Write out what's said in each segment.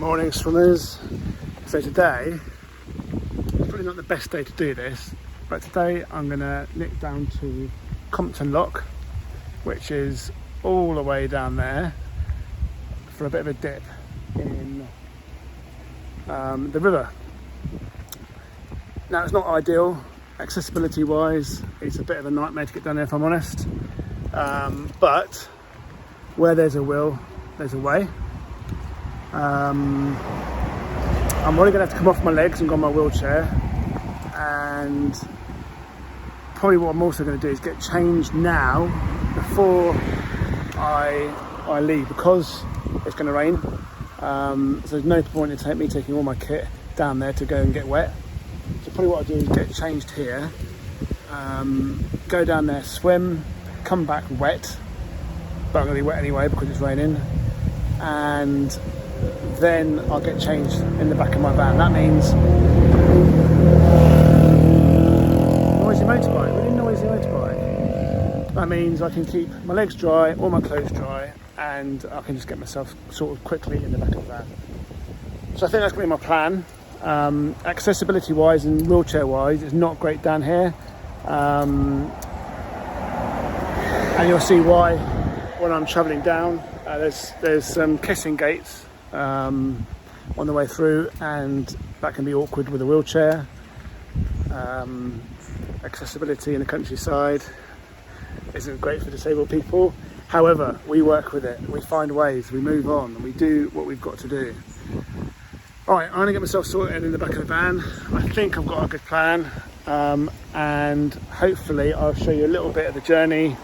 Morning swimmers. So today, it's probably not the best day to do this, but today I'm going to nip down to Compton Lock, which is all the way down there, for a bit of a dip in the river. Now it's not ideal, accessibility wise, it's a bit of a nightmare to get down there if I'm honest, but where there's a will, there's a way. I'm only going to have to come off my legs and go on my wheelchair, and probably what I'm also going to do is get changed now before I leave, because it's going to rain. So there's no point in me taking all my kit down there to go and get wet. So probably what I'll do is get changed here, go down there, swim, come back wet, but I'm going to be wet anyway because it's raining, and then I'll get changed in the back of my van. That means noisy motorbike, really noisy motorbike. That means I can keep my legs dry, all my clothes dry, and I can just get myself sorted quickly in the back of the van. So I think that's going to be my plan. Accessibility wise and wheelchair wise, it's not great down here, and you'll see why when I'm travelling down. There's some kissing gates on the way through, and that can be awkward with a wheelchair. Accessibility in the countryside isn't great for disabled people. However, we work with it, we find ways, we move on, and we do what we've got to do. Alright, I'm going to get myself sorted in the back of the van. I think I've got a good plan, and hopefully I'll show you a little bit of the journey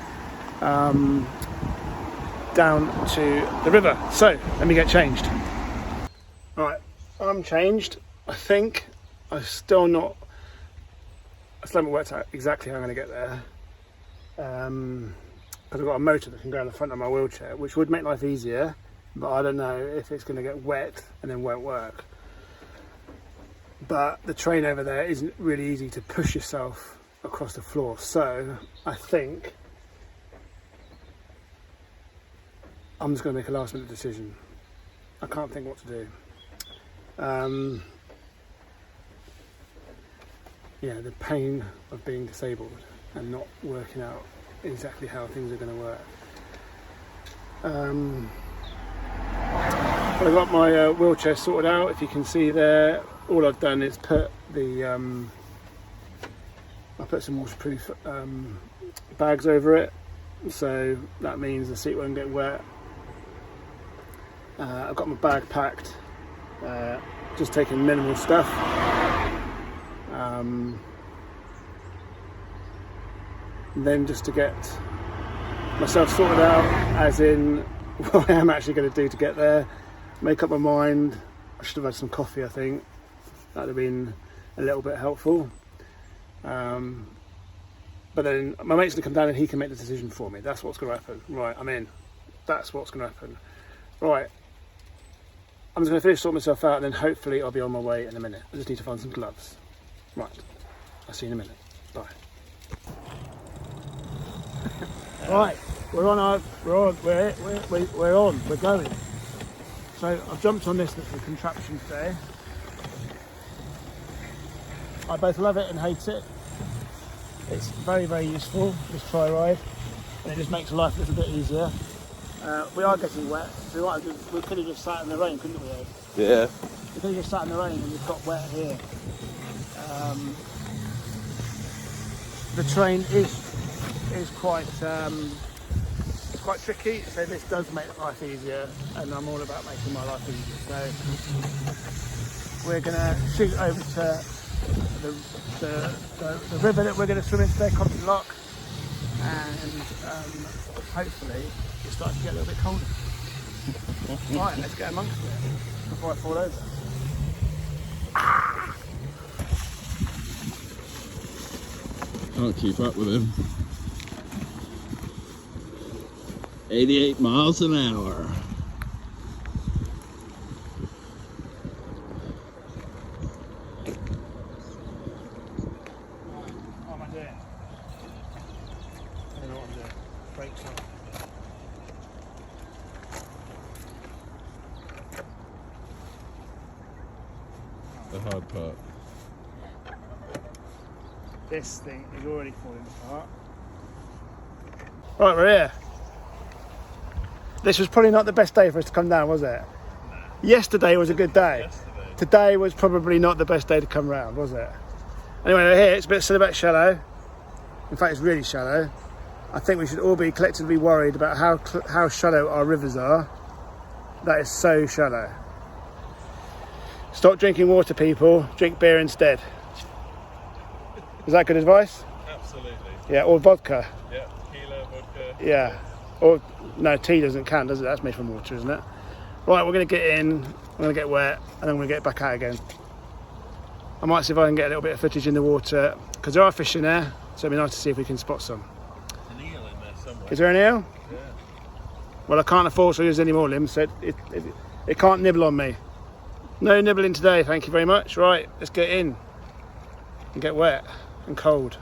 down to the river. So let me get changed. Alright, I'm changed. I think I still haven't worked out exactly how I'm going to get there, because I've got a motor that can go on the front of my wheelchair, which would make life easier, but I don't know if it's going to get wet and then won't work. But the train over there isn't really easy to push yourself across the floor, so I think I'm just going to make a last minute decision. I can't think what to do. Yeah, the pain of being disabled and not working out exactly how things are going to work. But I've got my wheelchair sorted out. If you can see there, all I've done is put I put some waterproof bags over it, so that means the seat won't get wet. I've got my bag packed, just taking minimal stuff. Then just to get myself sorted out, as in what I am actually going to do to get there, make up my mind. I should have had some coffee, I think. That would have been a little bit helpful. But then my mate's going to come down and he can make the decision for me. That's what's going to happen. Right, I'm in. That's what's going to happen. Right. I'm just going to finish sorting myself out, and then hopefully I'll be on my way in a minute. I just need to find some gloves. Right, I'll see you in a minute. Bye. Right, we're going. So I've jumped on this little contraption today. I both love it and hate it. It's very, very useful, this tri ride, and it just makes life a little bit easier. We are getting wet, so we could have just sat in the rain, couldn't we, Ed? Yeah. We could have just sat in the rain and we've got wet here. The train is quite it's quite tricky, so this does make life easier, and I'm all about making my life easier. So we're going to shoot over to the river that we're going to swim in today, Compton Lock, and hopefully it's starting to get a little bit colder. Right, let's get amongst it before I fall over. Can't keep up with him. 88 miles an hour. What am I doing? I don't know what I'm doing. Brakes on. apart. This thing is already falling apart. Right, we're here. This was probably not the best day for us to come down, was it? No. Yesterday was a good day. Today was probably not the best day to come round, was it? Anyway, we're here. It's still a bit shallow. In fact, it's really shallow. I think we should all be collectively worried about how shallow our rivers are. That is so shallow. Stop drinking water, people. Drink beer instead. Is that good advice? Absolutely. Yeah, or vodka. Yeah, tequila, vodka. Yeah. Or, no, tea doesn't count, does it? That's made from water, isn't it? Right, we're going to get in, we're going to get wet, and then we're going to get back out again. I might see if I can get a little bit of footage in the water, because there are fish in there, so it'd be nice to see if we can spot some. There's an eel in there somewhere. Is there an eel? Yeah. Well, I can't afford to use any more limbs, so it can't nibble on me. No nibbling today, thank you very much. Right, let's get in and get wet and cold.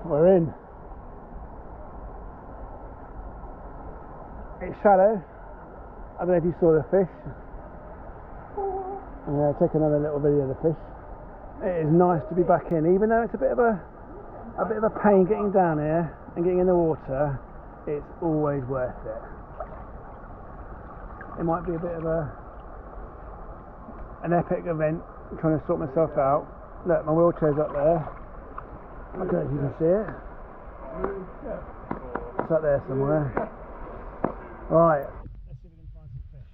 We're in. It's shallow. I don't know if you saw the fish. I'm going to take another little video of the fish. It is nice to be back in, even though it's a bit of a pain getting down here and getting in the water. It's always worth it. It might be a bit of an epic event. I'm trying to sort myself out. Look, my wheelchair's up there. I don't know if you can see it. It's up there somewhere. Right. Let's see if we can find some fish.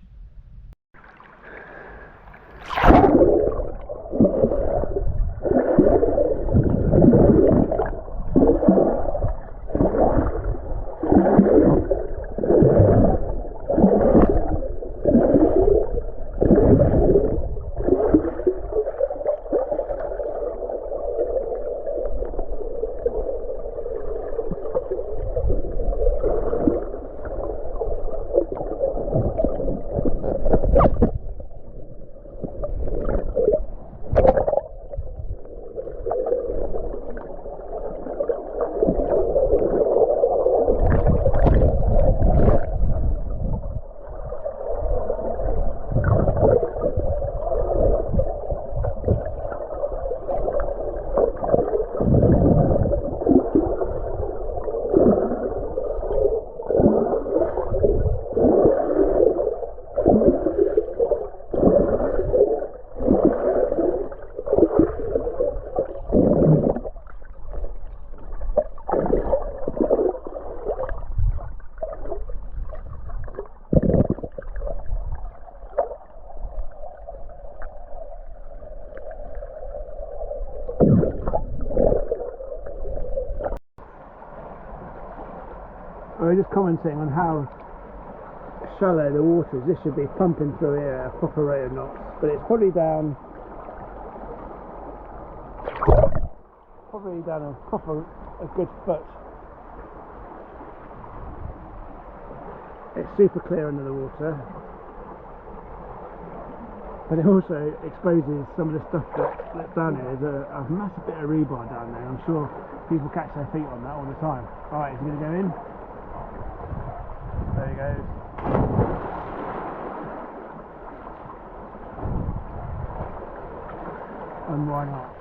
I was just commenting on how shallow the water is. This should be pumping through here at a proper rate of knots, but it's probably down a good foot. It's super clear under the water, but it also exposes some of the stuff that's down here. There's a massive bit of rebar down there. I'm sure people catch their feet on that all the time. Alright, is he going to go in? There he goes. And why not?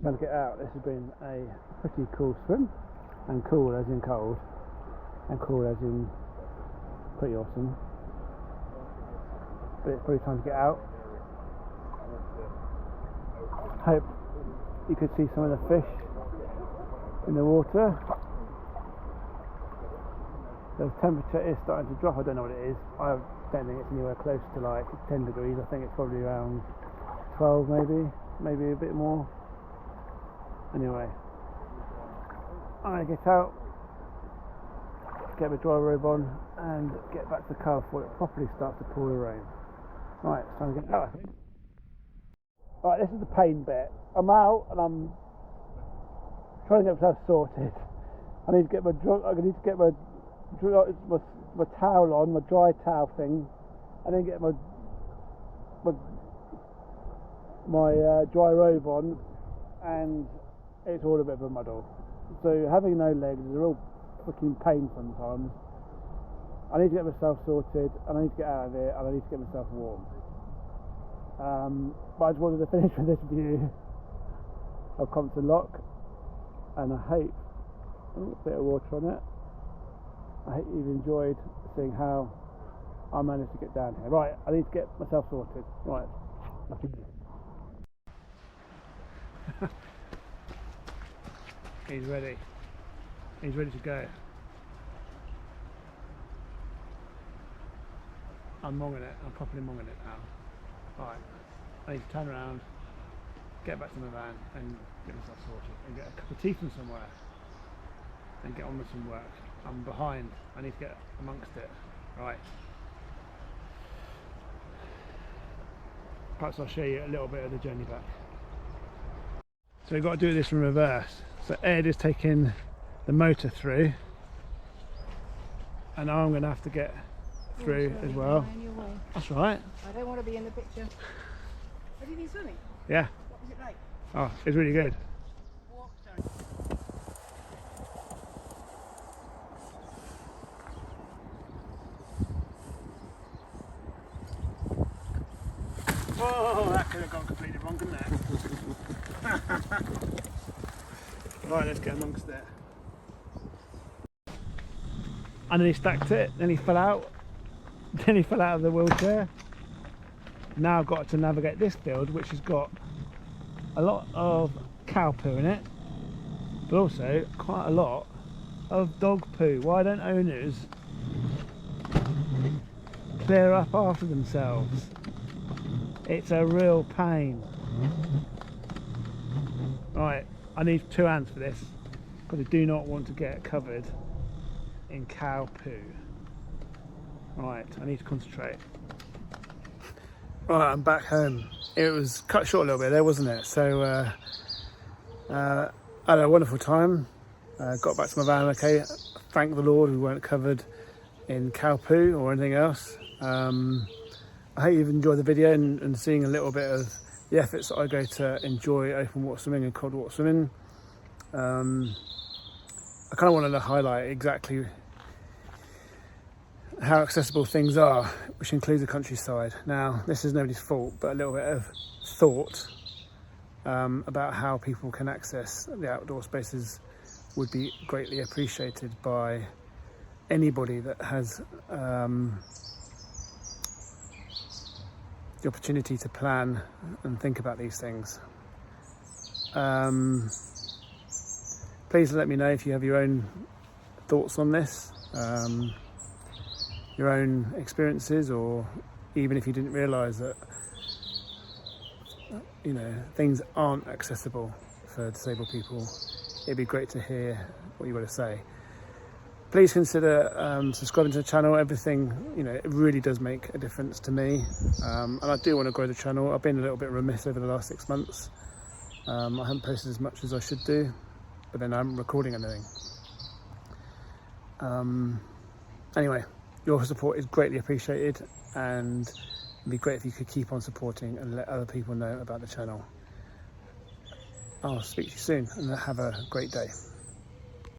time to get out. This has been a pretty cool swim, and cool as in cold, and cool as in pretty awesome. But it's probably time to get out. Hope you could see some of the fish in the water. The temperature is starting to drop. I don't know what it is. I don't think it's anywhere close to like 10 degrees. I think it's probably around 12 maybe a bit more. Anyway, I'm going to get out, get my dry robe on and get back to the car before it properly starts to pour the rain. Right, it's time to get out, I think. Right, this is the pain bit. I'm out and I'm trying to get myself sorted. I need to get my towel on, my dry towel thing, and then get my dry robe on, and it's all a bit of a muddle. So having no legs is a real fucking pain sometimes. I need to get myself sorted, and I need to get out of here, and I need to get myself warm. But I just wanted to finish with this view of Compton Lock, and I hope a bit of water on it. I hope you've enjoyed seeing how I managed to get down here. Right, I need to get myself sorted. Right, nothing. He's ready. He's ready to go. I'm monging it. I'm properly monging it now. Right, I need to turn around, get back to my van and get myself sorted and get a cup of tea from somewhere and get on with some work. I'm behind. I need to get amongst it. Right. Perhaps I'll show you a little bit of the journey back. So we've got to do this in reverse. So Ed is taking the motor through, and I'm going to have to get through as well. That's right. I don't want to be in the picture. Have you been swimming? Yeah. What was it like? Oh, it's really good. Oh, that could have gone completely wrong, couldn't it? Right, let's get amongst it. And then he stacked it, then he fell out. Then he fell out of the wheelchair. Now I've got to navigate this field, which has got a lot of cow poo in it, but also quite a lot of dog poo. Why don't owners clear up after themselves? It's a real pain. Right, I need 2 hands for this, because I do not want to get covered in cow poo. Right, I need to concentrate. Right, I'm back home. It was cut short a little bit there, wasn't it? So I had a wonderful time. Got back to my van okay. Thank the Lord we weren't covered in cow poo or anything else. I hope you've enjoyed the video and seeing a little bit of the efforts that I go to enjoy open water swimming and cold water swimming. I kind of wanted to highlight exactly how accessible things are, which includes the countryside. Now, this is nobody's fault, but a little bit of thought about how people can access the outdoor spaces would be greatly appreciated by anybody that has the opportunity to plan and think about these things. Please let me know if you have your own thoughts on this, your own experiences, or even if you didn't realise that, you know, things aren't accessible for disabled people. It'd be great to hear what you got to say. Please consider subscribing to the channel. Everything, you know, it really does make a difference to me, and I do want to grow the channel. I've been a little bit remiss over the last 6 months. I haven't posted as much as I should do, but then I'm recording anything. Anyway, your support is greatly appreciated, and it'd be great if you could keep on supporting and let other people know about the channel. I'll speak to you soon, and have a great day.